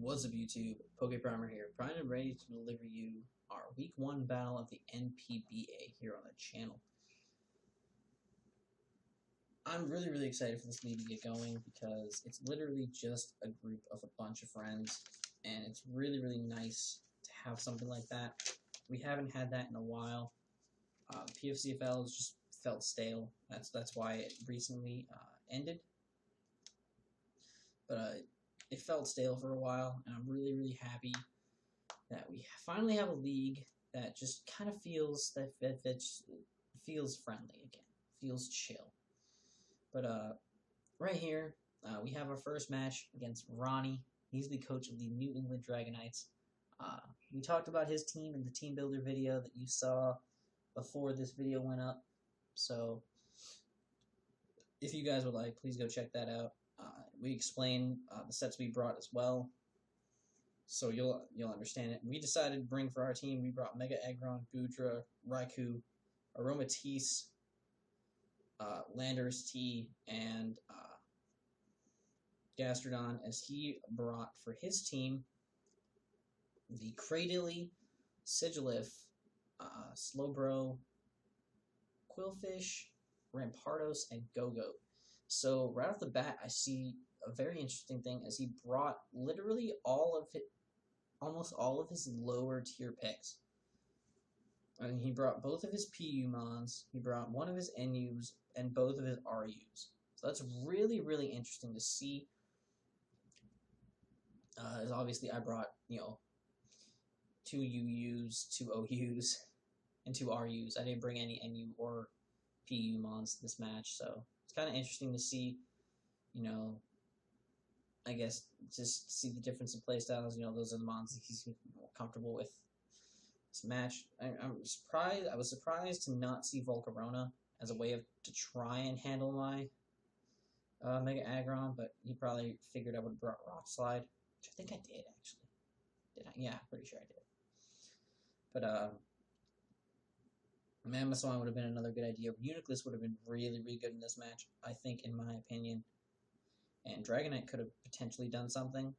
Wassup YouTube, PokePrimer here, primed and ready to deliver you our Week 1 battle of the NPBA here on the channel. I'm really excited for this league to get going because it's literally just a group of a bunch of friends, and it's really nice to have something like that. We haven't had that in a while. The PFCFL has just felt stale. That's why it recently ended. But it felt stale for a while, and I'm really happy that we finally have a league that just kind of feels feels friendly again, feels chill. But right here, we have our first match against Ronnie. He's the coach of the New England Dragonites. We talked about his team in the team builder video that you saw before this video went up. So if you guys would like, please go check that out. We explain the sets we brought as well, so you'll understand it. We decided to bring for our team. We brought Mega Aggron, Goodra, Raikou, Aromatisse, Landorus T, and Gastrodon, as he brought for his team the Cradily, Sigilyph, Slowbro, Quillfish, Rampardos, and Go-Goat. So right off the bat, I see a very interesting thing, as he brought literally almost all of his lower tier picks. I mean, he brought both of his PUmons, he brought one of his NUs, and both of his RUs. So that's really interesting to see. As obviously I brought, 2 UUs, 2 OUs, and 2 RUs. I didn't bring any NU or PUmons this match, so it's kind of interesting to see, I guess, just see the difference in playstyles. Those are the mons that he's more comfortable with this match. I was surprised to not see Volcarona as a way to try and handle my Mega Aggron, but he probably figured I would have brought Rock Slide, which I think I did, actually. Did I? Yeah, pretty sure I did. But, Mammothswan would have been another good idea. Uniclus would have been really good in this match, I think, in my opinion. And Dragonite could have potentially done something.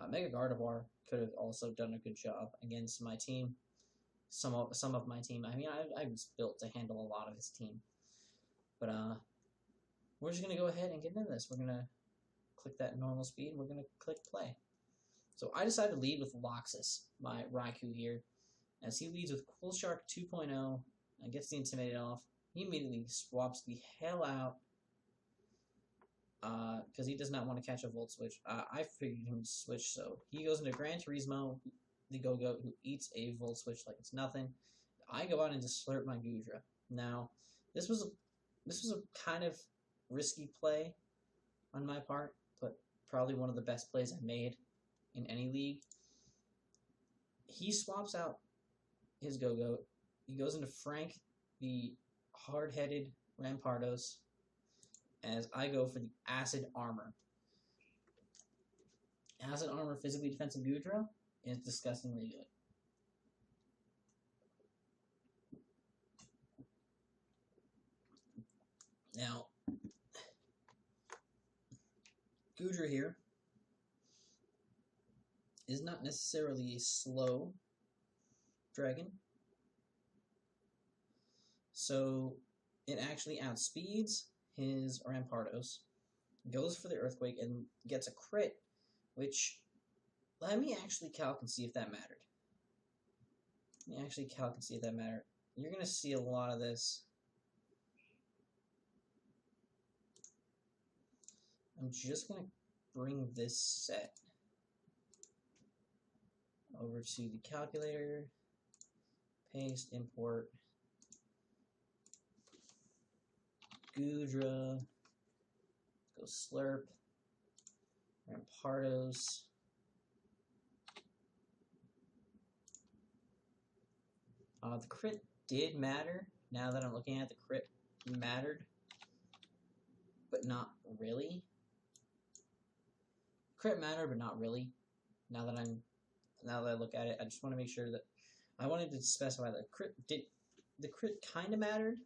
Mega Gardevoir could have also done a good job against my team. Some of my team. I mean, I was built to handle a lot of his team. But we're just going to go ahead and get into this. We're going to click that normal speed. We're going to click play. So I decided to lead with Loxus, my Raikou here, as he leads with Quill Shark 2.0 and gets the Intimidate off. He immediately swaps the hell out because he does not want to catch a Volt Switch. I figured him to switch, so he goes into Gran Turismo, the Go-Goat, who eats a Volt Switch like it's nothing. I go out and just slurp my Goodra. Now, this was a kind of risky play on my part, but probably one of the best plays I made in any league. He swaps out his Go-Goat. He goes into Frank, the hard-headed Rampardos, as I go for the Acid Armor. Acid Armor physically defensive Goodra is disgustingly good. Now, Goodra here is not necessarily a slow dragon, so it actually outspeeds his Rampardos, goes for the Earthquake, and gets a crit, which, let me actually calc and see if that mattered. You're going to see a lot of this. I'm just going to bring this set over to the calculator, paste, import, Goodra, go Slurp, Rampardos, the crit did matter. Now that I'm looking at it, the crit mattered, but not really. Crit mattered, but not really. Now that I look at it, I just want to make sure that I wanted to specify that the crit kind of mattered,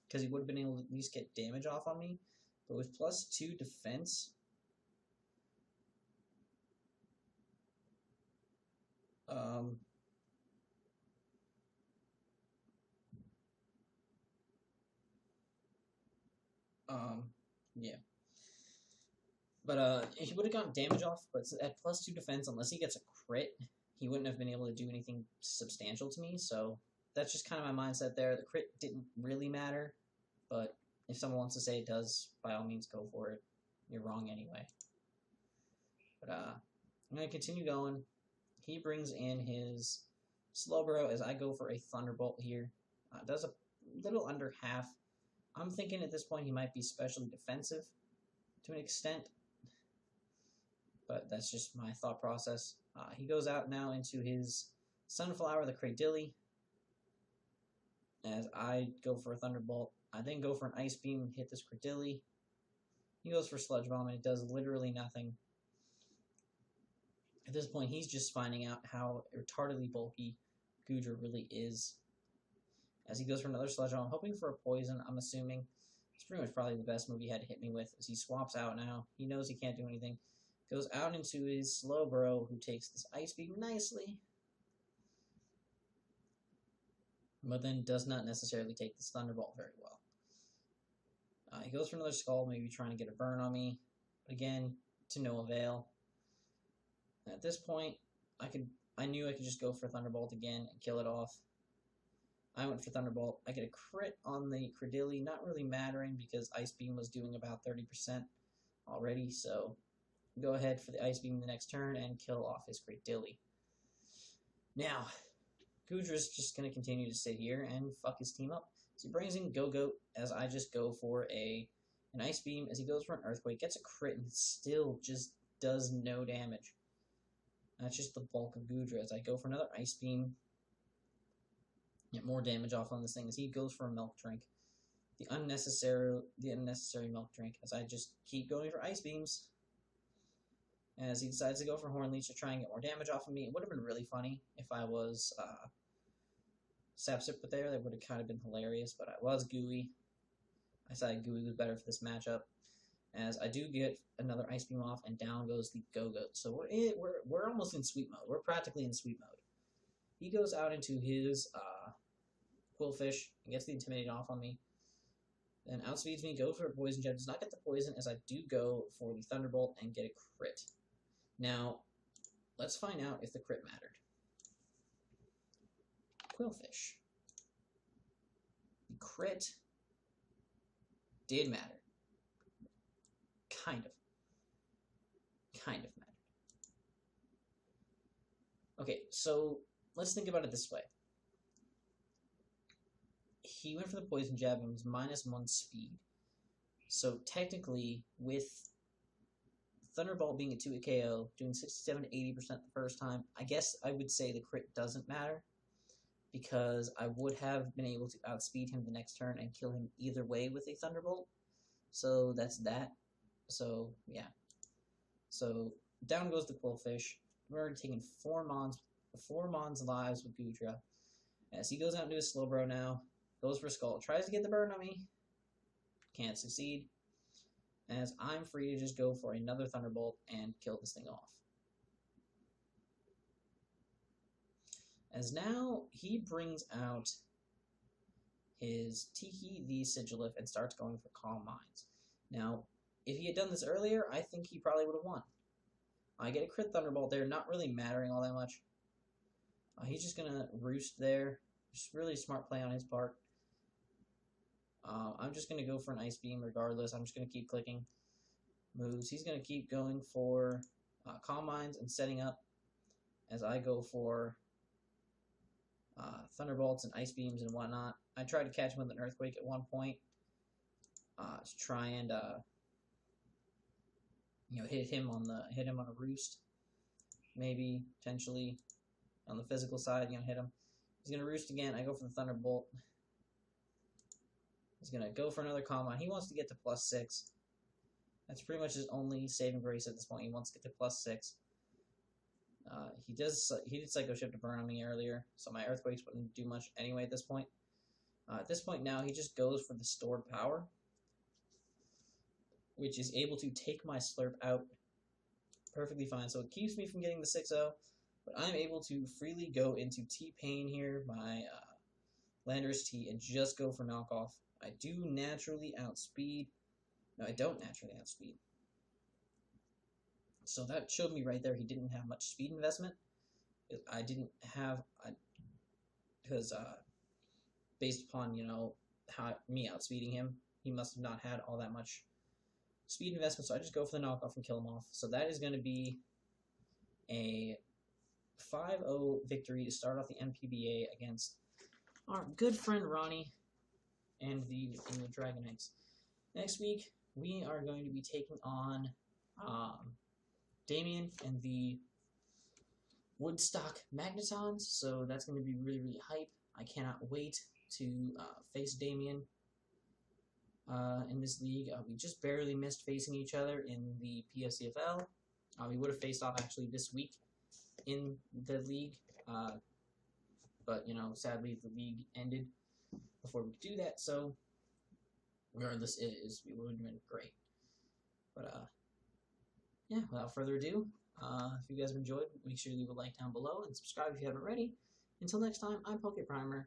because he would have been able to at least get damage off on me. But with +2 defense, Yeah. But he would have gotten damage off, but at +2 defense, unless he gets a crit, he wouldn't have been able to do anything substantial to me, so that's just kind of my mindset there. The crit didn't really matter, but if someone wants to say it does, by all means go for it. You're wrong anyway. But I'm going to continue going. He brings in his Slowbro as I go for a Thunderbolt here. Does a little under half. I'm thinking at this point he might be specially defensive to an extent, but that's just my thought process. He goes out now into his Sunflower, the Cradilly, as I go for a Thunderbolt. I then go for an Ice Beam and hit this Cradilly. He goes for Sludge Bomb, and it does literally nothing. At this point, he's just finding out how retardedly bulky Goodra really is. As he goes for another Sludge Bomb, hoping for a Poison, I'm assuming. It's pretty much probably the best move he had to hit me with, as he swaps out now. He knows he can't do anything. Goes out into his Slowbro, who takes this Ice Beam nicely, but then does not necessarily take this Thunderbolt very well. He goes for another Skull, maybe trying to get a burn on me, but again, to no avail. At this point, I knew I could just go for Thunderbolt again and kill it off. I went for Thunderbolt. I get a crit on the Cradilly, not really mattering because Ice Beam was doing about 30% already, so go ahead for the Ice Beam the next turn and kill off his Cradilly. Now, Goodra's just going to continue to sit here and fuck his team up. So he brings in Go-Goat as I just go for an Ice Beam as he goes for an Earthquake, gets a crit and still just does no damage. That's just the bulk of Goodra as I go for another Ice Beam. Get more damage off on this thing as he goes for a Milk Drink. The unnecessary Milk Drink as I just keep going for Ice Beams. As he decides to go for Horn Leech to try and get more damage off of me. It would have been really funny if I was Sapsip there. That would have kind of been hilarious, but I was Gooey. I decided Gooey was better for this matchup. As I do get another Ice Beam off, and down goes the Go-Goat. So we're almost in sweep mode. We're practically in sweep mode. He goes out into his Quillfish and gets the Intimidate off on me. Then outspeeds me, goes for a Poison Gem. Does not get the Poison as I do go for the Thunderbolt and get a crit. Now, let's find out if the crit mattered. Quillfish. The crit did matter. Kind of mattered. Okay, so let's think about it this way. He went for the Poison Jab and was -1 speed. So technically, with Thunderbolt being a 2-hit KO, doing 67 to 80% the first time, I guess I would say the crit doesn't matter, because I would have been able to outspeed him the next turn and kill him either way with a Thunderbolt. So that's that. So, yeah. So, down goes the Quillfish. We're already taking 4 Mons lives with Goodra. As he goes out into his Slowbro now, goes for Skull, tries to get the burn on me, can't succeed. As I'm free to just go for another Thunderbolt and kill this thing off. As now, he brings out his Tiki the Sigilif and starts going for Calm Minds. Now, if he had done this earlier, I think he probably would have won. I get a crit Thunderbolt there, not really mattering all that much. He's just going to roost there. Just really smart play on his part. I'm just going to go for an Ice Beam regardless. I'm just going to keep clicking moves. He's going to keep going for Calm Minds and setting up as I go for Thunderbolts and Ice Beams and whatnot. I tried to catch him with an Earthquake at one point to try and hit him on a roost, maybe potentially on the physical side. Hit him. He's gonna roost again. I go for the Thunderbolt. He's gonna go for another Calm Mind. He wants to get to +6. That's pretty much his only saving grace at this point. He wants to get to +6. He did Psycho Shift to burn on me earlier, so my Earthquakes wouldn't do much anyway at this point. At this point now, he just goes for the Stored Power, which is able to take my Slurp out perfectly fine. So it keeps me from getting the 6-0, but I'm able to freely go into T-Pain here, my Landorus T, and just go for knockoff. I do naturally outspeed No, I don't naturally have speed. So that showed me right there he didn't have much speed investment. I didn't have, because based upon, you know, how me outspeeding him, he must have not had all that much speed investment, so I just go for the knockoff and kill him off. So that is going to be a 5-0 victory to start off the NPBA against our good friend Ronnie and the England Dragonites. Next week, we are going to be taking on Damien and the Woodstock Magnetons, so that's going to be really, really hype. I cannot wait to face Damien in this league. We just barely missed facing each other in the PSCFL. We would have faced off actually this week in the league, but, you know, sadly the league ended before we could do that, so regardless, it would have been great. But, yeah, without further ado, if you guys have enjoyed, make sure to leave a like down below and subscribe if you haven't already. Until next time, I'm PokePrimer.